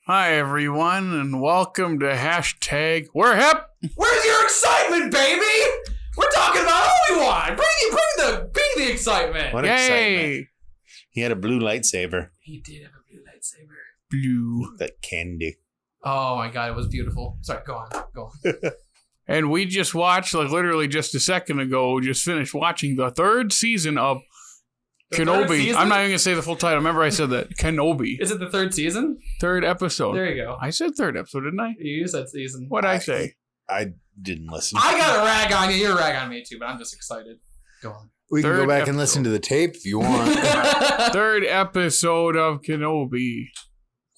Hi, everyone, and welcome to hashtag We're Hip. Where's your excitement, baby? We're talking about Obi-Wan. Bring the excitement. What excitement. He had a blue lightsaber. He did have a blue lightsaber. Blue. That candy. Oh my god, it was beautiful. Sorry, go on. And we just watched, like literally just a second ago, just finished watching the third season of Kenobi. I'm not even going to say the full title. Remember I said that. Kenobi. Is it the third season? Third episode. There you go. I said third episode, didn't I? You said season. What'd I say? I didn't listen. I got a rag on you. You're a rag on me too, but I'm just excited. Go on. We can Third go back episode. and listen to the tape if you want. Third episode of Kenobi.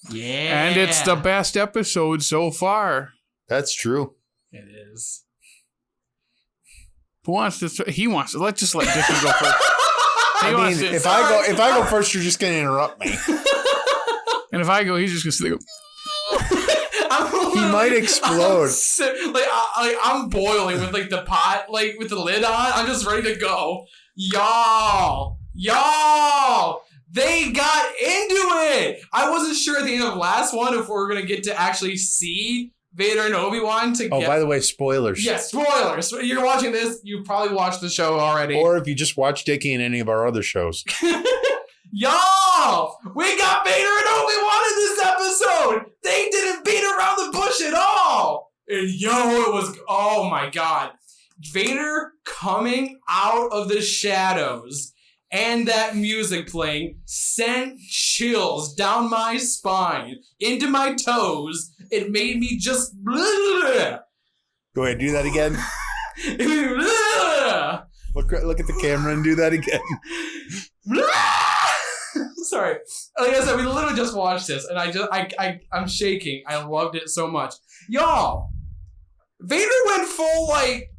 Yeah. And it's the best episode so far. That's true. It is. Who wants to? He wants to. Let's just let Dickey go first. I mean, if I go first, you're just going to interrupt me. And if I go, he's just going to He might explode. I'm boiling with like the pot, like with the lid on. I'm just ready to go. Y'all, they got into it. I wasn't sure at the end of the last one if we were gonna get to actually see Vader and Obi-Wan together. Oh, by the way, spoilers. Yeah, spoilers. You're watching this. You probably watched the show already. Or if you just watch Dickey and any of our other shows. Y'all, we got Vader and Obi-Wan in this episode. They didn't beat around the bush at all. And it was, oh my god. Vader coming out of the shadows and that music playing sent chills down my spine, into my toes. It made me just... Bleh. Go ahead, do that again. It made me... Bleh. Look at the camera and do that again. Sorry. Like I said, we literally just watched this, and I'm shaking. I loved it so much. Y'all, Vader went full, like,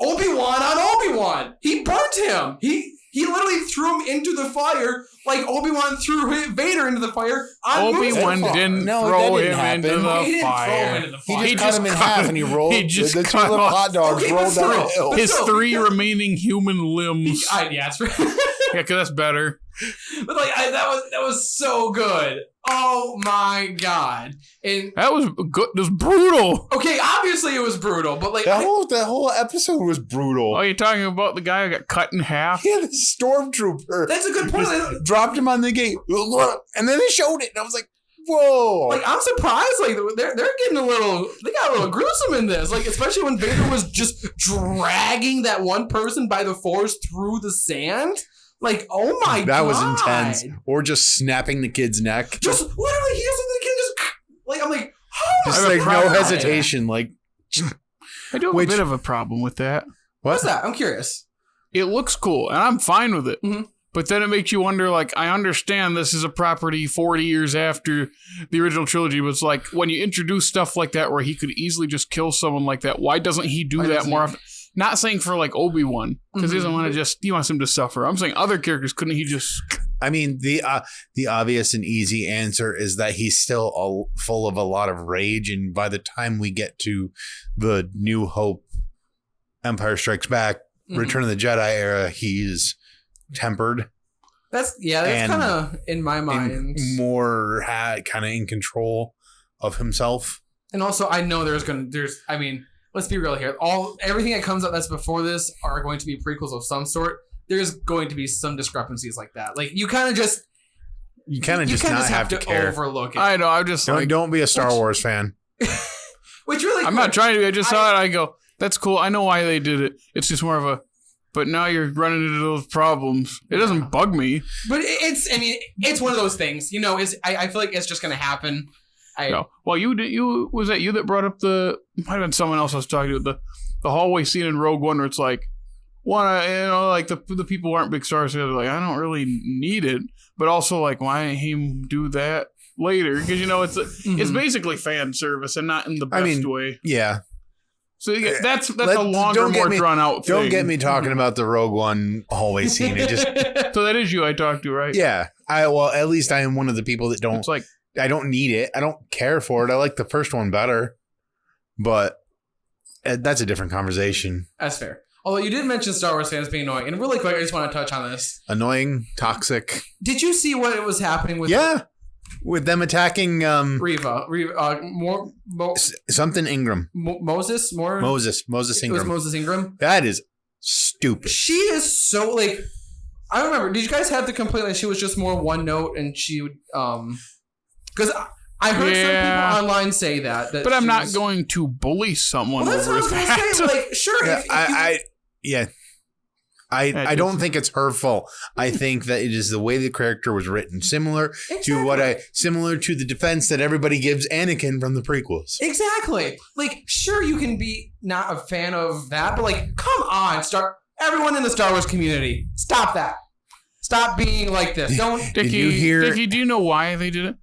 Obi-Wan on Obi-Wan. He burnt him. He literally threw him into the fire like Obi-Wan threw Vader into the fire on Obi-Wan Mustafar. didn't No, throw that didn't him happen. into the He didn't throw fire. him into the He fire. just cut him in half and he rolled. He just the two cut little off hot dogs Okay, rolled but down still. the hill. His So, three remaining human limbs. Yeah, it's Yeah, because that's better. but like that was so good. Oh my god! And That was good. It was brutal. okay, obviously it was brutal, but like That whole episode was brutal. Oh, you're talking about the guy who got cut in half? Yeah, the stormtrooper. that's a good point. Just dropped him on the gate, and then they showed it, and I was like, "Whoa!" Like I'm surprised. Like they're getting they got a little gruesome in this. Like especially when Vader was just dragging that one person by the Force through the sand. Like oh my god, that was intense. Or just snapping the kid's neck, Just literally, he has the kid just like I'm like, oh my just I have a like problem. no hesitation. Like, I do have Which- a bit of a problem with that. What's that? I'm curious. It looks cool, and I'm fine with it. Mhm. But then it makes you wonder, like, I understand this is a property 40 years after the original trilogy, but it's like, when you introduce stuff like that where he could easily just kill someone like that, why doesn't he do Why that doesn't more he? often? Not saying for, like, Obi-Wan, because he doesn't want to he wants him to suffer. I'm saying other characters, couldn't he just... I mean, the obvious and easy answer is that he's still full of a lot of rage, and by the time we get to the New Hope, Empire Strikes Back, Return of the Jedi era, he's tempered. That's And kind of in my mind. And more kind of in control of himself. And also, I know I mean, let's be real here. Everything that comes out that's before this are going to be prequels of some sort. There's going to be some discrepancies like that. Like you kind of just have to care. overlook it. I know, I'm just like... Don't be a Star Wars fan. Which really, I'm not trying to be. I just saw it. I go, that's cool. I know why they did it. It's just more of a... But now you're running into those problems. It doesn't bug me. But it's one of those things. You know, I feel like it's just going to happen. No. Well, was that you that brought up might have been someone else I was talking to, the hallway scene in Rogue One where it's like, like the people who aren't big Star Wars fans are like, I don't really need it. But also like, why him do that later? Because, it's basically fan service and not in the best way. Yeah. So that's a longer, more drawn out thing. Don't get me talking about the Rogue One hallway scene. It just So that is you I talked to, right? yeah. At least I am one of the people that don't. It's like, I don't need it. I don't care for it. I like the first one better, but that's a different conversation. That's fair. Although you did mention Star Wars fans being annoying, and really quick, I just want to touch on this. Annoying, toxic. Did you see what was happening with? Yeah. With them attacking Reva, something Ingram. Moses Ingram. It was Moses Ingram. That is stupid. She is so like. I don't remember. Did you guys have the complaint that she was just more one note and she would because I heard some people online say that but I'm not going to bully someone well, that's over what I was gonna say. Like, sure. Yeah, I don't think it's her fault. I think that it is the way the character was written, similar to the defense that everybody gives Anakin from the prequels. Exactly. Like, sure, you can be not a fan of that, but like, come on, everyone in the Star Wars community, stop that. Stop being like this. Don't. Dickey, do you know why they did it?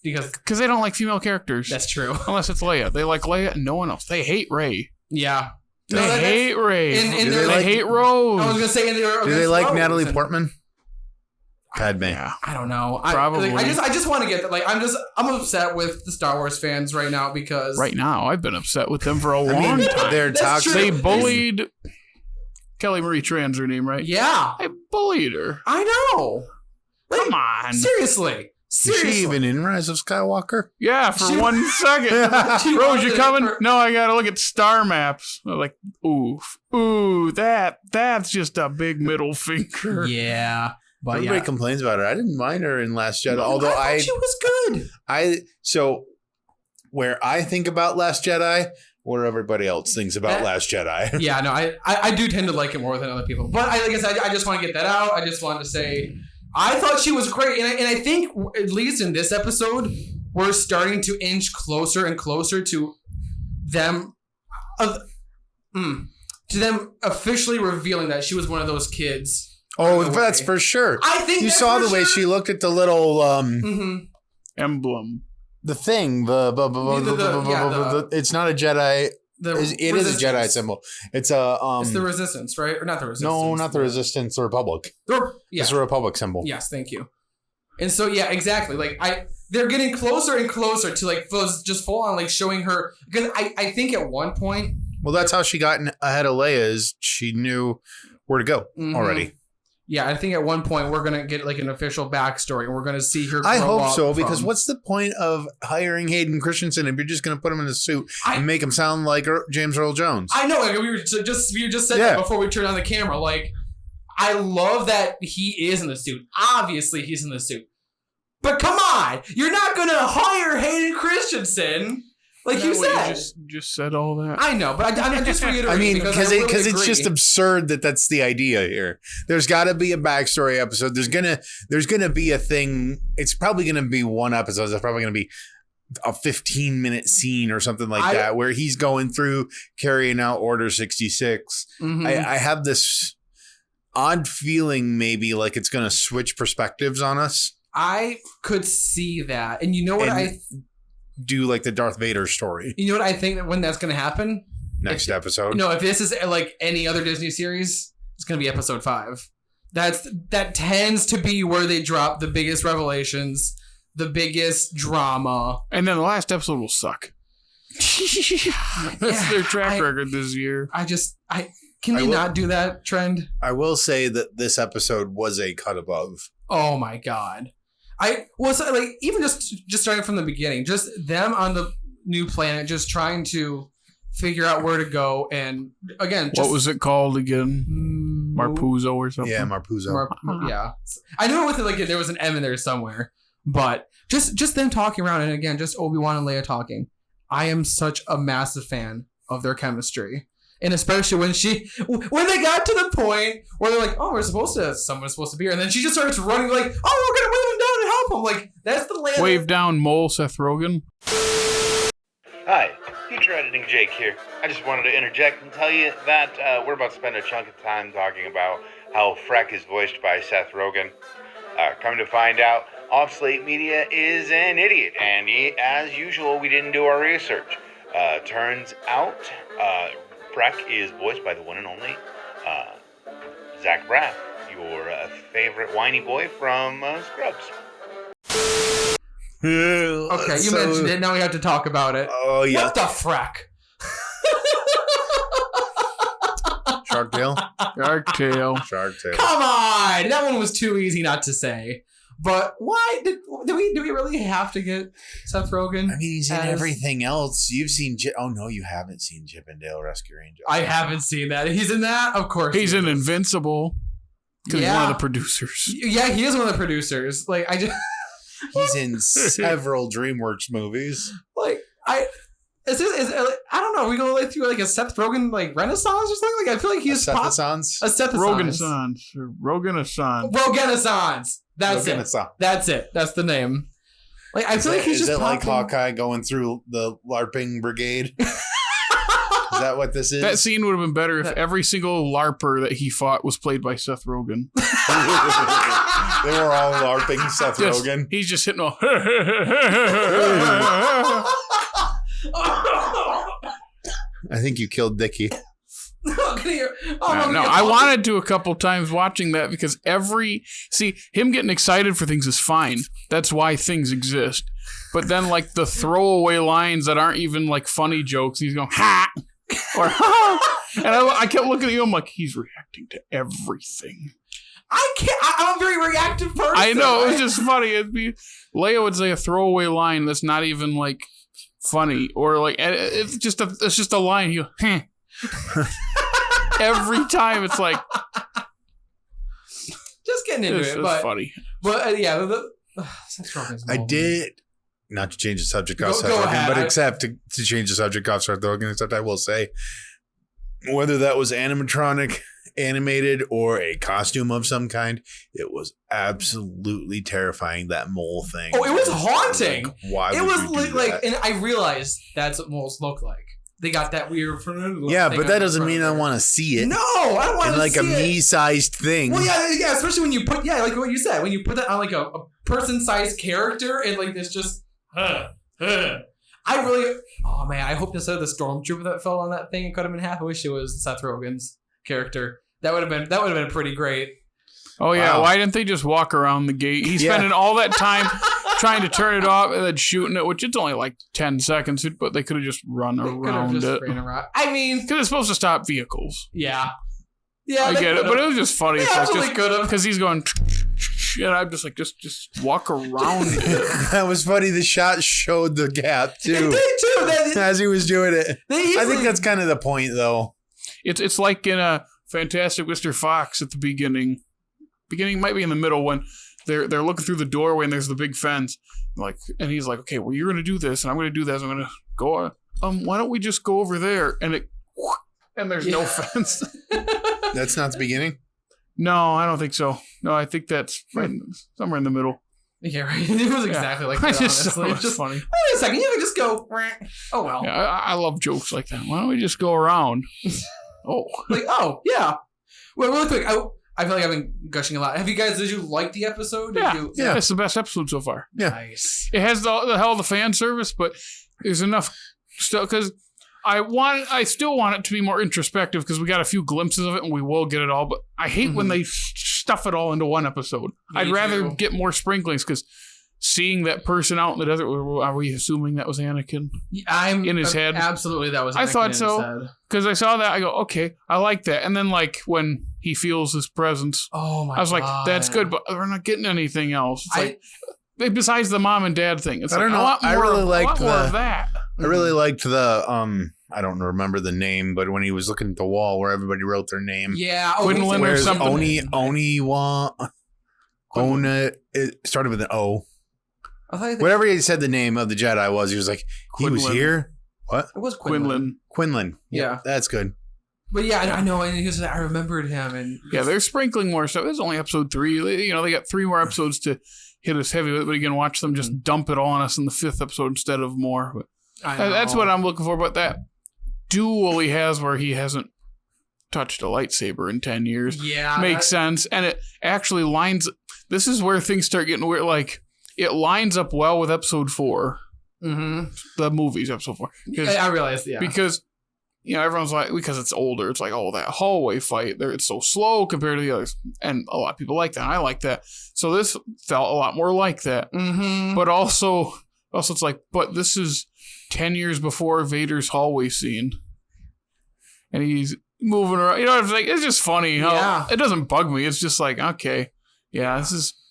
Because they don't like female characters. That's true. Unless it's Leia. They like Leia and no one else. They hate Rey. Yeah. They hate Rey. They hate Rose. I was going to say... Do they like Natalie Portman? Padme. Yeah. I don't know. Probably. I just want to get that. Like, I'm upset with the Star Wars fans right now because... Right now, I've been upset with them for a long time. They're toxic. They bullied... Kelly Marie Tran's her name, right? Yeah. I bullied her. I know. Like, come on. Seriously. Is she even in Rise of Skywalker? Yeah, for 1 second. Rose, you coming? No, I gotta look at star maps. I'm like, ooh, that's just a big middle finger. Yeah. But everybody complains about her. I didn't mind her in Last Jedi, although I thought she was good. So where I think about Last Jedi, what everybody else thinks about Last Jedi. Yeah, no, I do tend to like it more than other people. But I guess I just want to get that out. I just wanted to say I thought she was great. And I think, at least in this episode, we're starting to inch closer and closer to them officially revealing that she was one of those kids. Oh, that's for sure. I think you saw the way she looked at the little emblem. The thing, it's not a Jedi. It is a Jedi symbol. It's it's the Resistance, right? Or not the Resistance? No, not the Resistance. The Republic. It's a Republic symbol. Yes, thank you. And so, yeah, exactly. Like they're getting closer and closer to like just full on like showing her because I think at one point. Well, that's how she got ahead of Leia. Is she knew where to go already. Yeah, I think at one point we're gonna get like an official backstory, and we're gonna see her. I hope so, because what's the point of hiring Hayden Christensen if you're just gonna put him in a suit and make him sound like James Earl Jones? I know. Like, we just said that before we turned on the camera. Like, I love that he is in the suit. Obviously, he's in the suit. But come on, you're not gonna hire Hayden Christensen. Like you said, just said all that. I know, but I'm just reiterating. I mean, because it's just absurd that that's the idea here. There's got to be a backstory episode. There's gonna be a thing. It's probably gonna be one episode. It's probably gonna be a 15-minute scene or something like that, where he's going through carrying out Order 66. Mm-hmm. I have this odd feeling, maybe like it's gonna switch perspectives on us. I could see that, and you know what do like the Darth Vader story. You know what I think that when that's going to happen? Next episode. No, if this is like any other Disney series, it's going to be episode 5. That tends to be where they drop the biggest revelations, the biggest drama. And then the last episode will suck. That's their track record this year. Can they not do that trend? I will say that this episode was a cut above. Oh my God. Even just starting from the beginning, just them on the new planet, just trying to figure out where to go, and again, what was it called again? Marpuzo or something? Yeah, Marpuzo. Yeah, I knew with it like there was an M in there somewhere, but just them talking around, and again, just Obi-Wan and Leia talking. I am such a massive fan of their chemistry. And especially when they got to the point where they're like, oh, someone's supposed to be here. And then she just starts running like, oh, we're going to wave him down and help him. Like, that's the land. Wave down mole Seth Rogen. Hi, future editing Jake here. I just wanted to interject and tell you that we're about to spend a chunk of time talking about how Freck is voiced by Seth Rogen. Coming to find out, Off Slate Media is an idiot. And as usual, we didn't do our research. Turns out... Freck is voiced by the one and only Zach Braff, your favorite whiny boy from Scrubs. Okay, you mentioned it. Now we have to talk about it. Oh, yeah. What the Freck? Shark Tale. Come on! That one was too easy not to say. But why do we really have to get Seth Rogen? I mean, he's in everything else. You've seen oh no, you haven't seen Chip and Dale Rescue Rangers. I haven't seen that. He's in that? Of course. He's in Invincible. Because he's one of the producers. Yeah, he is one of the producers. Like he's in several DreamWorks movies. Like I don't know. Are we gonna like through like a Seth Rogen like renaissance or something? Like I feel like he's a Seth-assance? A Seth-assance. Rogen-assance. That's it. That's it. That's the name. Like I feel like he's just. Is it like Hawkeye going through the LARPing brigade? Is that what this is? That scene would have been better if every single LARPer that he fought was played by Seth Rogen. They were all LARPing Seth Rogen. He's just hitting all. I think you killed Dickey. I wanted to a couple times watching that because him getting excited for things is fine. That's why things exist. But then like the throwaway lines that aren't even like funny jokes, he's going ha or ha, and I kept looking at you. I'm like, he's reacting to everything. I'm a very reactive person. I know, it was just funny. Leia would say a throwaway line that's not even like funny or like it's just a line. You every time it's like just getting into it, but funny. But yeah, I did not to change the subject off Seth Rogen, but except to change the subject off Seth Rogen. Except I will say, whether that was animatronic, animated, or a costume of some kind, it was absolutely terrifying. That mole thing. Oh, it was haunting. Like, why? It would was you do that? and I realized that's what moles look like. They got that weird. Yeah, but that doesn't mean I want to see it. No, I don't want to see it. Like a me-sized thing. Well, yeah, especially when you put, like what you said, when you put that on like a person-sized character and like there's just, I really, oh man, I hope instead of the stormtrooper that fell on that thing, it cut him in half. I wish it was Seth Rogen's character. That would have been pretty great. Oh yeah, wow. Why didn't they just walk around the gate? He's spending all that time trying to turn it off and then shooting it, which it's only like 10 seconds, but they could have just run around it. I mean, because it's supposed to stop vehicles. Yeah, I get it, but it was just funny. Yeah, absolutely could have, because he's going, and I'm just like, just walk around it. That was funny. The shot showed the gap too. It did too. As he was doing it. I think that's kind of the point, though. It's like in a Fantastic Mr. Fox at the beginning. Beginning might be in the middle when they're looking through the doorway and there's the big fence, like, and he's like, okay, well, you're gonna do this and I'm gonna do this. I'm gonna go. Why don't we just go over there? And there's no fence. That's not the beginning. No, I don't think so. No, I think that's right somewhere in the middle. Yeah, right. It was exactly like that. Honestly, it's just funny. Wait a second, you can just go. Oh well. Yeah, I love jokes like that. Why don't we just go around? Yeah. Well, really quick, I feel like I've been gushing a lot. Did you like the episode? Yeah, it's the best episode so far. Yeah. Nice. It has the hell of the fan service, but there's enough still because I still want it to be more introspective because we got a few glimpses of it and we will get it all. But I hate when they stuff it all into one episode. I'd rather get more sprinklings because seeing that person out in the desert, are we assuming that was Anakin? I'm in his head. Absolutely, that was Anakin. I thought so because I saw that. I go, okay, I like that. And then like when he feels his presence, I was like, that's good, but we're not getting anything else. It's like besides the mom and dad thing. It's I don't know. I really liked more of that. I really liked the I don't remember the name, but when he was looking at the wall where everybody wrote their name. Yeah, Quinlan or something. It started with an O. Whatever he said the name of the Jedi was, he was like, Quinlan. He was here? What? It was Quinlan. Quinlan. Yeah. That's good. But yeah, I know, and I remembered him. And yeah, they're sprinkling more stuff. It's only episode 3. They got 3 more episodes to hit us heavy with it, but you can watch them just dump it on us in the 5th episode instead of more. But that's what I'm looking for. But that duel he has where he hasn't touched a lightsaber in 10 years makes sense. And it actually lines... This is where things start getting weird. Like, it lines up well with episode 4. Mm-hmm. The movie's episode 4. I realized, Because, everyone's like, because it's older, it's like, oh, that hallway fight, it's so slow compared to the others. And a lot of people like that. I like that. So this felt a lot more like that. Mm-hmm. But also it's like, but this is 10 years before Vader's hallway scene. And he's moving around. It's like, it's just funny. It doesn't bug me. It's just like, okay. Yeah, that's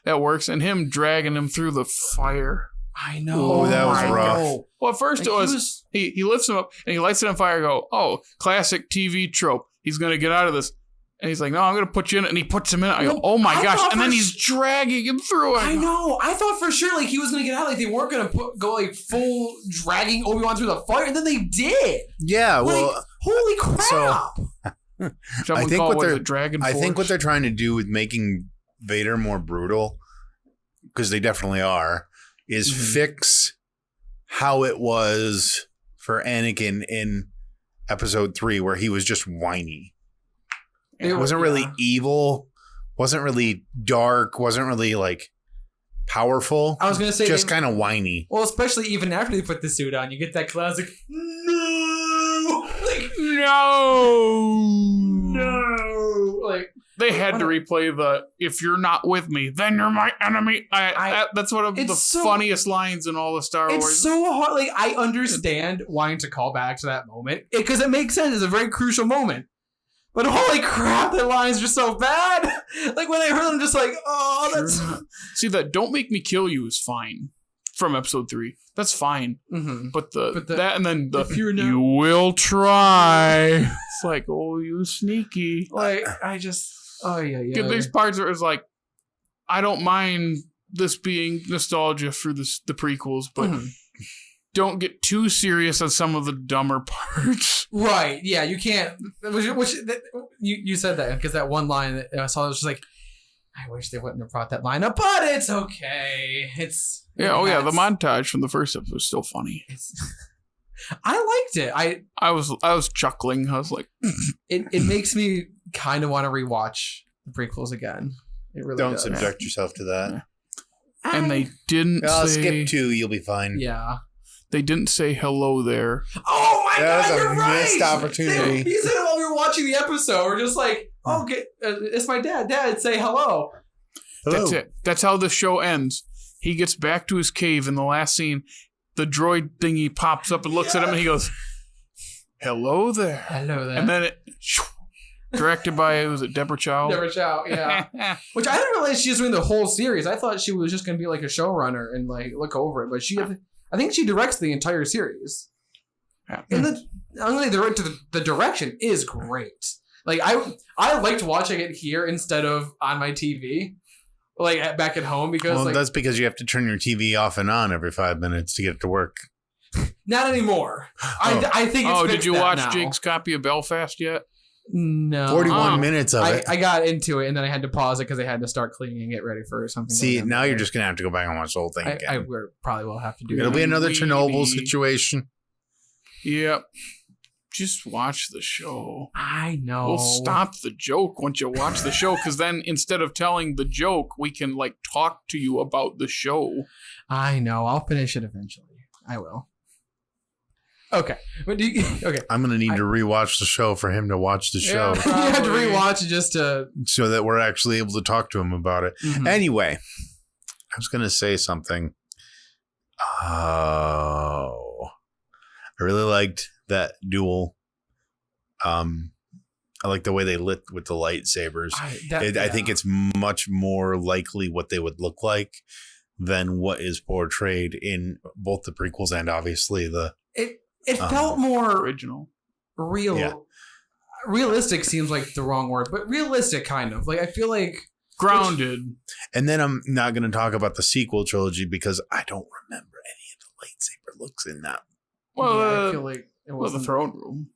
that works, and him dragging him through the fire. I know. Oh, that was rough. Well, at first he lifts him up and he lights it on fire. Go, oh, classic TV trope. He's gonna get out of this, and he's like, no, I'm gonna put you in it, and he puts him in it. I go, oh my gosh, and then he's dragging him through it. I know. I thought for sure like he was gonna get out, like they weren't gonna go like full dragging Obi-Wan through the fire, and then they did. Yeah, well, like, holy crap! So, I think what they're trying to do with making Vader more brutal, because they definitely are, is fix how it was for Anakin in Episode 3, where he was just whiny. It wasn't really evil, wasn't really dark, wasn't really like powerful. I was gonna say just kind of whiny. Well, especially even after they put the suit on, you get that classic no, like no, like they had to replay the "if you're not with me, then you're my enemy." That's one of the funniest lines in all of Star Wars. It's so hard. Like I understand wanting to call back to that moment because it makes sense. It's a very crucial moment. But holy crap, that line is just so bad. Like when I heard them, just like, oh, that's. See, that "don't make me kill you" is fine from Episode 3. That's fine. Mm-hmm. But that and then the "you will try." It's like, oh, you sneaky. Like I just. Oh yeah. There's parts where it's like, I don't mind this being nostalgia for the prequels, but don't get too serious on some of the dumber parts. Right? Yeah, you can't. You said that because that one line that I saw, I was just like, I wish they wouldn't have brought that line up, but it's okay. The montage from the first episode was still funny. I liked it. I was chuckling. I was like, it makes me kind of want to rewatch the prequels again. It really don't does. subject yourself to that. And they didn't say, skip 2, you'll be fine. Yeah. They didn't say hello there. Oh my God, you're right. That was a missed opportunity. He said it while we were watching the episode. We're just like, okay, it's my dad. Dad, say hello. That's it. That's how the show ends. He gets back to his cave in the last scene. The droid thingy pops up and looks at him, and he goes, hello there. Hello there. And then it... Directed by, was it Deborah Chow? Deborah Chow, yeah. Which I didn't realize she was doing the whole series. I thought she was just going to be like a showrunner and like look over it. But I think she directs the entire series. Yeah. And the direction is great. Like I liked watching it here instead of on my TV, like back at home because that's because you have to turn your TV off and on every 5 minutes to get it to work. Not anymore. I think. It's did you watch now. Jake's copy of Belfast yet? No. 41 minutes of it. I got into it and then I had to pause it because I had to start cleaning and get ready for something. See, now you're just going to have to go back and watch the whole thing again. I probably will have to do It'll be another Chernobyl situation. Yep. Just watch the show. I know. We'll stop the joke once you watch the show, because then instead of telling the joke, we can like talk to you about the show. I know. I'll finish it eventually. I will. Okay. Okay. I'm going to need to rewatch the show for him to watch the show. You have to rewatch it just to... So that we're actually able to talk to him about it. Mm-hmm. Anyway, I was going to say something. Oh. I really liked that duel. I like the way they lit with the lightsabers. I think it's much more likely what they would look like than what is portrayed in both the prequels and obviously the... It felt more original, real. Yeah. Realistic seems like the wrong word, but realistic kind of. Like I feel like grounded. And then I'm not going to talk about the sequel trilogy because I don't remember any of the lightsaber looks in that. Well, I feel like it was the throne room.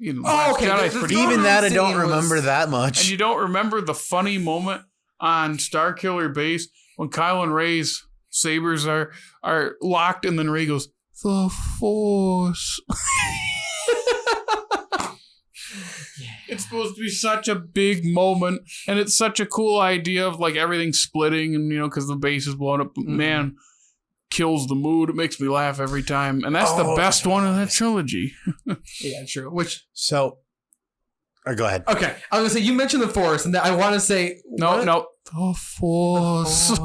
Okay. Even that I don't remember that much. And you don't remember the funny moment on Starkiller Base when Kylo and Rey's sabers are locked, and then Rey goes, "The Force." It's supposed to be such a big moment, and it's such a cool idea of like everything splitting, and because the base is blown up. Mm-hmm. Man, kills the mood. It makes me laugh every time, and that's the best one in that trilogy. Yeah, true. Go ahead. Okay, I was gonna say you mentioned the Force, and I want to say no, the Force.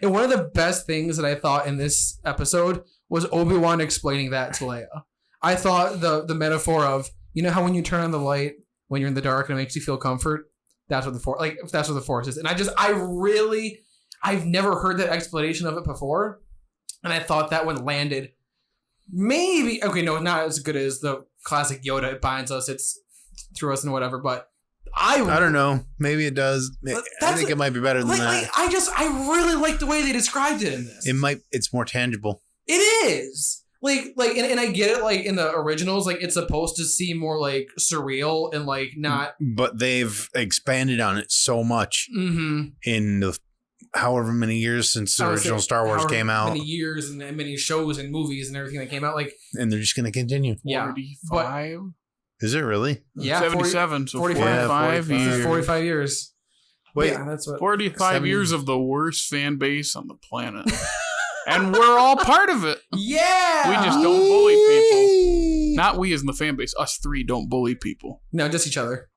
And one of the best things that I thought in this episode was Obi-Wan explaining that to Leia. I thought the metaphor of, how when you turn on the light when you're in the dark and it makes you feel comfort, that's what the Force, like, that's what the Force is. And I I've never heard that explanation of it before. And I thought that one landed maybe, okay, no, not as good as the classic Yoda. It binds us, it's through us and whatever, but I don't know. Maybe it does. I think it might be better than that. I really like the way they described it in this. It's more tangible. It is. And I get it, like, in the originals, like, it's supposed to seem more, like, surreal and, like, not... But they've expanded on it so much in the however many years since the original Star Wars came out. Many years and many shows and movies and everything that came out, like... And they're just going to continue. Yeah. 45? Is it really? Yeah. 77, 45 years. 45 years. Wait, yeah, that's what... 45 years of the worst fan base on the planet. And we're all part of it. Yeah! We just don't bully people. Not we as in the fan base. Us three don't bully people. No, just each other.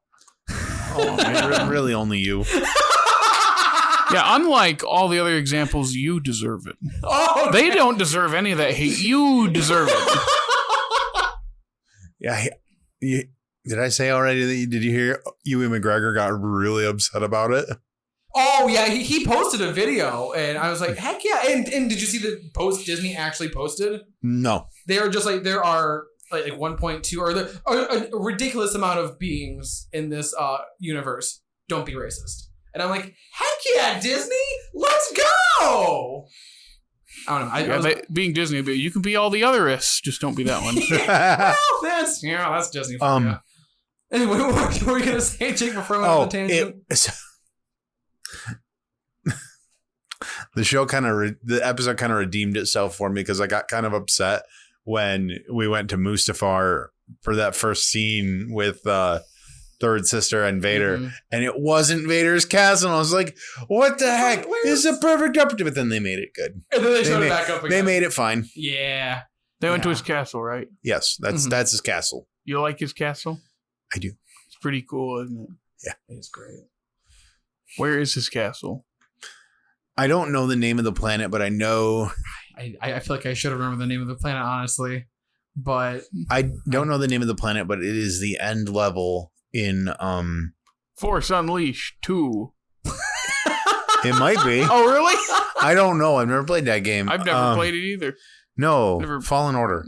Oh, man, really only you. Yeah, unlike all the other examples, you deserve it. Oh, they don't deserve any of that hate. You deserve it. Yeah. Did I say already that did you hear Ewan McGregor got really upset about it? Oh, yeah. He posted a video, and I was like, heck yeah. And did you see the post Disney actually posted? No. They are just like, there are like 1.2 or a ridiculous amount of beings in this universe. Don't be racist. And I'm like, heck yeah, Disney, let's go. I don't know. Being Disney, but you can be all the otherists. Just don't be that one. Well, that's Disney for you. Anyway, what were we going to say, Jake, before we went on the tangent? The episode kind of redeemed itself for me because I got kind of upset when we went to Mustafar for that first scene with Third Sister and Vader, and it wasn't Vader's castle. And I was like, what the heck? This is a perfect opportunity. But then they made it good. And then they showed it back up again. They made it fine. Yeah. They went to his castle, right? Yes, that's his castle. You like his castle? I do. It's pretty cool, isn't it? Yeah. It's great. Where is his castle? I don't know the name of the planet, but I know... I feel like I should remember the name of the planet, honestly. But... I don't know the name of the planet, but it is the end level in... Force Unleashed 2. It might be. Oh, really? I don't know. I've never played that game. I've never played it either. No. Fallen Order.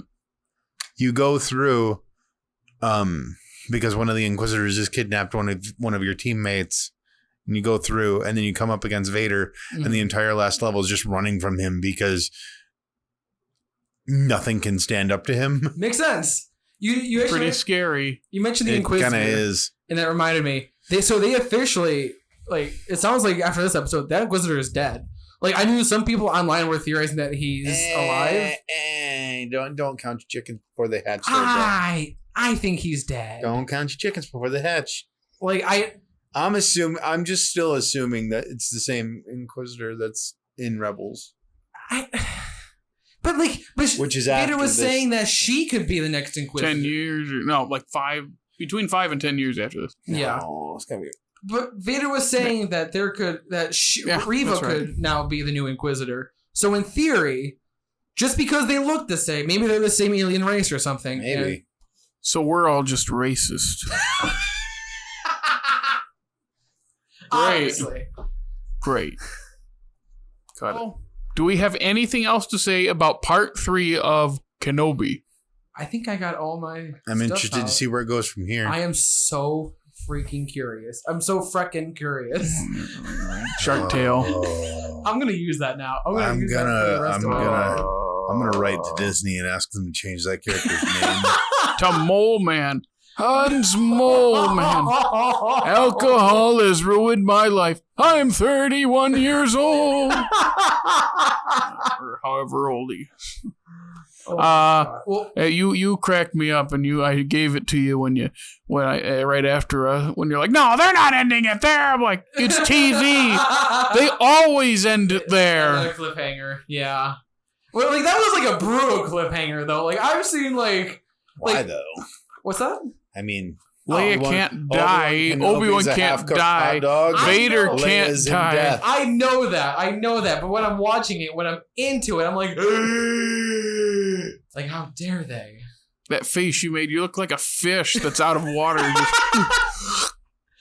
You go through... because one of the Inquisitors has kidnapped one of your teammates... And you go through, and then you come up against Vader, and the entire last level is just running from him because nothing can stand up to him. Makes sense. You actually, pretty scary. You mentioned the Inquisitor. It kind of is. And that reminded me. They officially, like, it sounds like after this episode, that Inquisitor is dead. Like, I knew some people online were theorizing that he's alive. Don't count your chickens before they hatch. I think he's dead. Don't count your chickens before they hatch. Like, I'm just still assuming that it's the same Inquisitor that's in Rebels. Which is Vader was saying that she could be the next Inquisitor. 10 years, between 5 and 10 years after this. Yeah, it's gonna be. But Vader was saying that Reva could now be the new Inquisitor. So in theory, just because they look the same, maybe they're the same alien race or something. Maybe. So we're all just racist. Great. Got it. Do we have anything else to say about part 3 of Kenobi? I think I got all my I'm interested to see where it goes from here. I am so freaking curious. I'm so freckin' curious. Shark Tale. I'm gonna use that now. I'm gonna write to Disney and ask them to change that character's name to Mole Man. Hans Mole Man. Alcohol has ruined my life. I'm 31 years old. Or however old he is. You cracked me up, and I gave it to you right after when you're like, no, they're not ending it there. I'm like, it's TV. They always end it there. Another cliffhanger, yeah. Well, like that was like a brutal cliffhanger though. Like I've seen like why though? What's that? I mean, Leia can't die. Obi-Wan can't die. Vader can't die. I know that. But when I'm watching it, when I'm into it, I'm like, how dare they? That face you made, you look like a fish that's out of water.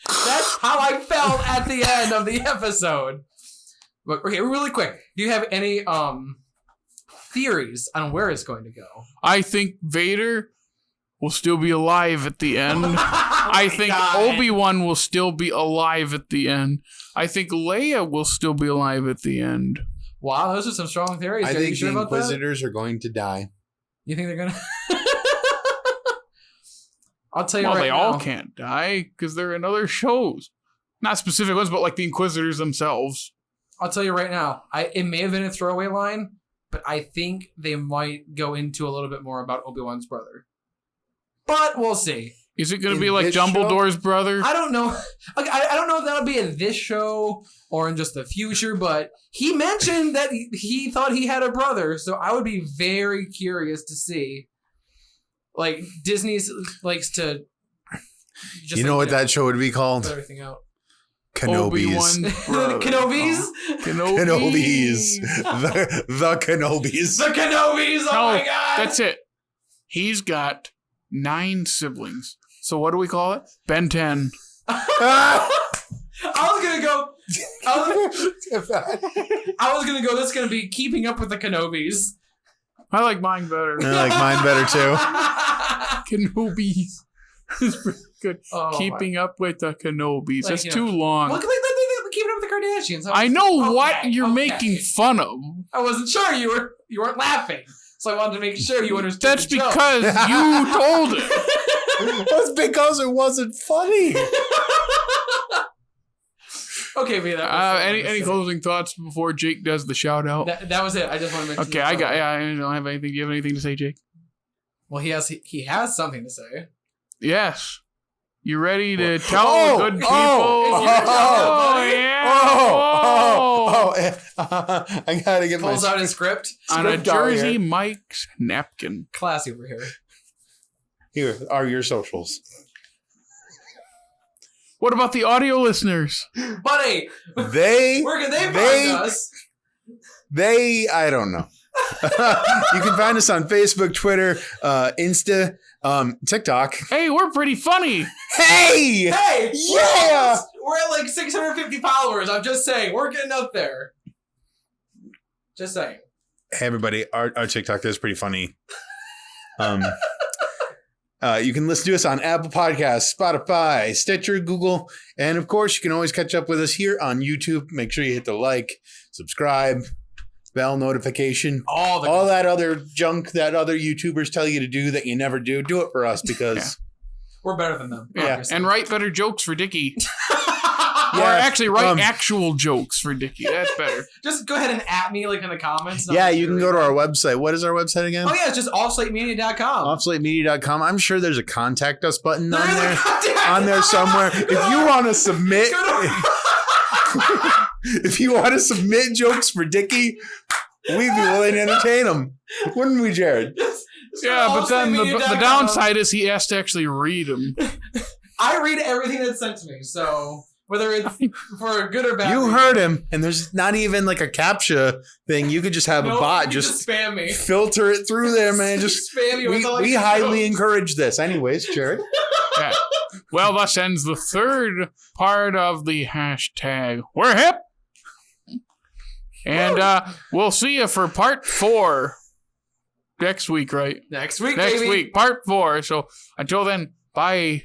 That's how I felt at the end of the episode. But okay, really quick. Do you have any theories on where it's going to go? I think Vader will still be alive at the end. I think Obi-Wan will still be alive at the end. I think Leia will still be alive at the end. Wow, those are some strong theories. I Are think you sure the about that? Inquisitors are going to die. You think they're gonna? I'll tell you Well, right they now. all can't die because they're in other shows. Not specific ones, but like the Inquisitors themselves. I'll tell you right now. It may have been a throwaway line, but I think they might go into a little bit more about Obi-Wan's brother. But we'll see. Is it going to In be like this Dumbledore's brother? I don't know. I don't know if that'll be in this show or in just the future, but he mentioned that he thought he had a brother, so I would be very curious to see. Like, Disney likes to just You know what that show would be called? put everything out. Kenobi's. Obi-Wan's brother. Kenobis? Kenobis. The Kenobis. The Kenobis! Oh No, my god! That's it. He's got 9 siblings. So what do we call it? Ben 10. I was gonna go. I was gonna go. That's gonna be Keeping Up with the Kenobis. I like mine better. I like mine better too. Kenobis. It's pretty good. Oh, Keeping Up with the Kenobis. Like, That's you too long. Look, Keeping Up with the Kardashians. I know what Okay, you're okay. making fun of. I wasn't sure you weren't laughing, so I wanted to make sure you understood. That's the joke. because you told it. That's because it wasn't funny. Okay, but that Any closing thoughts before Jake does the shout out? That was it. I just want to mention. Okay, I don't have anything. Do you have anything to say, Jake? Well, he has something to say. Yes. You ready to tell Oh, the good people? oh, yeah. I gotta get Pulls out his script. On a script out Jersey here. Mike's napkin. Classy over here. Here are your socials. What about the audio listeners? Buddy, They where can they find they- us? I don't know. You can find us on Facebook, Twitter, Insta, TikTok. Hey, we're pretty funny. Hey! Hey, Yeah! we're at like 650 followers. I'm just saying, we're getting up there. Just saying. Hey everybody, our TikTok is pretty funny. You can listen to us on Apple Podcasts, Spotify, Stitcher, Google, and of course you can always catch up with us here on YouTube. Make sure you hit the like, subscribe, bell notification, all that other junk that other YouTubers tell you to do that you never do. Do it for us because We're better than them. Yeah, obviously. and write better jokes for Dickey. Or Yeah, actually, write actual jokes for Dickey. That's better. Just go ahead and at me like in the comments. yeah, you can go to our website. What is our website again? Oh yeah, it's just offslatemedia.com. Offslatemedia.com. I'm sure there's a contact us button on There's a there. contact On there somewhere. If you want to submit, if you want to submit jokes for Dickey, we'd be willing to entertain them, wouldn't we, Jared? Yeah, but then the downside is he has to actually read them. I read everything that's sent to me, so whether it's for good or bad. You heard him, and there's not even like a CAPTCHA thing. You could just have a bot you just spam me. filter it through there, man. Just spam you with all we your highly jokes. encourage this. Anyways, Jared. Yeah. Well, thus ends the third part of the hashtag We're Hip. And we'll see you for part 4 next week, right? Next week, Next baby. week, part 4. So until then, bye.